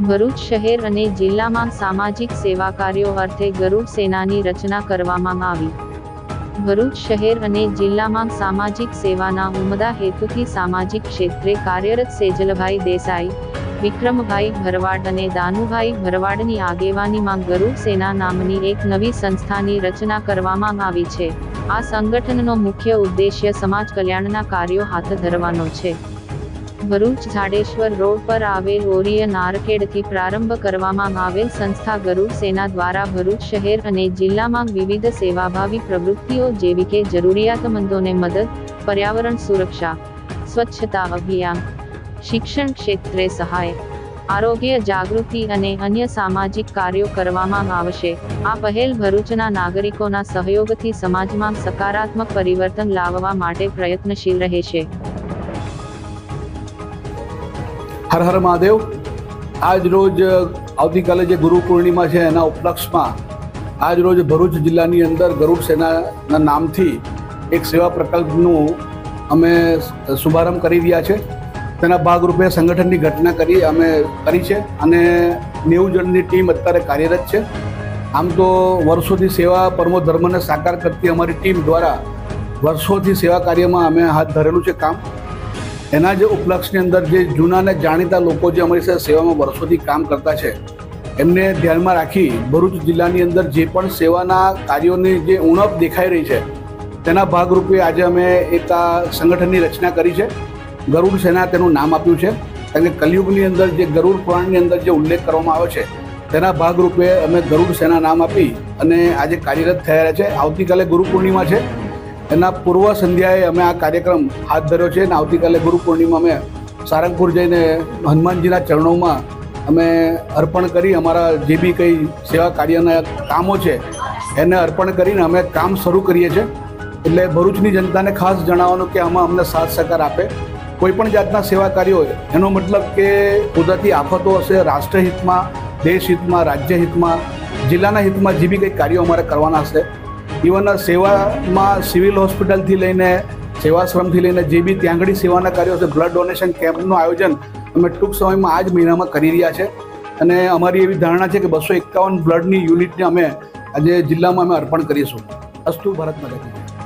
ભરૂચ શહેર અને જિલ્લામાં સામાજિક સેવા કાર્યો અર્થે ગરુડ સેનાની રચના કરવામાં આવી। ભરૂચ શહેર અને જિલ્લામાં સામાજિક સેવાના ઉમદા હેતુથી સામાજિક ક્ષેત્રે કાર્યરત સેજલભાઈ દેસાઈ, વિક્રમભાઈ ભરવાડ અને દાનુભાઈ ભરવાડની આગેવાનીમાં ગરુડ સેના નામની એક નવી સંસ્થાની રચના કરવામાં આવી છે। આ સંગઠનનો મુખ્ય ઉદ્દેશ્ય સમાજ કલ્યાણના કાર્યો હાથ ધરવાનો છે। ભરૂચ ઝાડેશ્વર રોડ પર આવેલ ઓરિયન આર્કેડથી પ્રારંભ કરવામાં આવેલ સંસ્થા ગરુડ સેના દ્વારા ભરૂચ શહેર અને જિલ્લામાં વિવિધ સેવાભાવી પ્રવૃત્તિઓ જેવી કે જરૂરિયાતમંદોને મદદ, પર્યાવરણ સુરક્ષા, સ્વચ્છતા અભિયાન, શિક્ષણ ક્ષેત્રે સહાય, આરોગ્ય જાગૃતિ અને અન્ય સામાજિક કાર્યો કરવામાં આવશે। આ પહેલ ભરૂચના નાગરિકોના સહયોગથી સમાજમાં સકારાત્મક પરિવર્તન લાવવા માટે પ્રયત્નશીલ રહેશે। હર હર મહાદેવ। આજ રોજ આવતીકાલે જે ગુરુ પૂર્ણિમા છે એના ઉપલક્ષમાં આજ રોજ ભરૂચ જિલ્લાની અંદર ગરુડ સેનાના નામથી એક સેવા પ્રકલ્પનું અમે શુભારંભ કરી રહ્યા છે। તેના ભાગરૂપે સંગઠનની ઘટના અમે કરી છે અને 90 જણની ટીમ અત્યારે કાર્યરત છે। આમ તો વર્ષોથી સેવા પરમો ધર્મને સાકાર કરતી અમારી ટીમ દ્વારા વર્ષોથી સેવા કાર્યમાં અમે હાથ ધરેલું છે કામ। એના જે ઉપલક્ષની અંદર જે જૂના અને જાણીતા લોકો જે અમારી સાથે સેવામાં વર્ષોથી કામ કરતા છે એમને ધ્યાનમાં રાખી ભરૂચ જિલ્લાની અંદર જે પણ સેવાના કાર્યોની જે ઉણપ દેખાઈ રહી છે તેના ભાગરૂપે આજે અમે એક આ સંગઠનની રચના કરી છે। ગરુડ સેના તેનું નામ આપ્યું છે કારણ કે કલયુગની અંદર જે ગરુડ પુરાણની અંદર જે ઉલ્લેખ કરવામાં આવ્યો છે તેના ભાગરૂપે અમે ગરુડ સેના નામ આપી અને આજે કાર્યરત થયા છે। આવતીકાલે ગુરુ પૂર્ણિમા છે, એના પૂર્વ સંધ્યાએ અમે આ કાર્યક્રમ હાથ ધર્યો છે અને આવતીકાલે ગુરુ પૂર્ણિમા અમે સારંગપુર જઈને હનુમાનજીના ચરણોમાં અમે અર્પણ કરી અમારા જે બી કંઈ સેવા કાર્યના કામો છે એને અર્પણ કરીને અમે કામ શરૂ કરીએ છીએ। એટલે ભરૂચની જનતાને ખાસ જણાવવાનું કે આમાં અમને સાથ સહકાર આપે। કોઈપણ જાતના સેવા કાર્યો હોય એનો મતલબ કે કુદરતી આફતો હશે, રાષ્ટ્રહિતમાં, દેશહિતમાં, રાજ્યહિતમાં, જિલ્લાના હિતમાં જે બી કંઈ કાર્યો અમારે કરવાના હશે, ઇવન સેવામાં સિવિલ હોસ્પિટલથી લઈને સેવાશ્રમથી લઈને જે બી ત્યાં આગળ સેવાના કાર્યો છે, બ્લડ ડોનેશન કેમ્પનું આયોજન અમે ટૂંક સમયમાં આ જ મહિનામાં કરી રહ્યા છે અને અમારી એવી ધારણા છે કે 251 બ્લડની યુનિટને અમે આજે જિલ્લામાં અમે અર્પણ કરીશું। અસ્તુ ભારત માતા કી જય।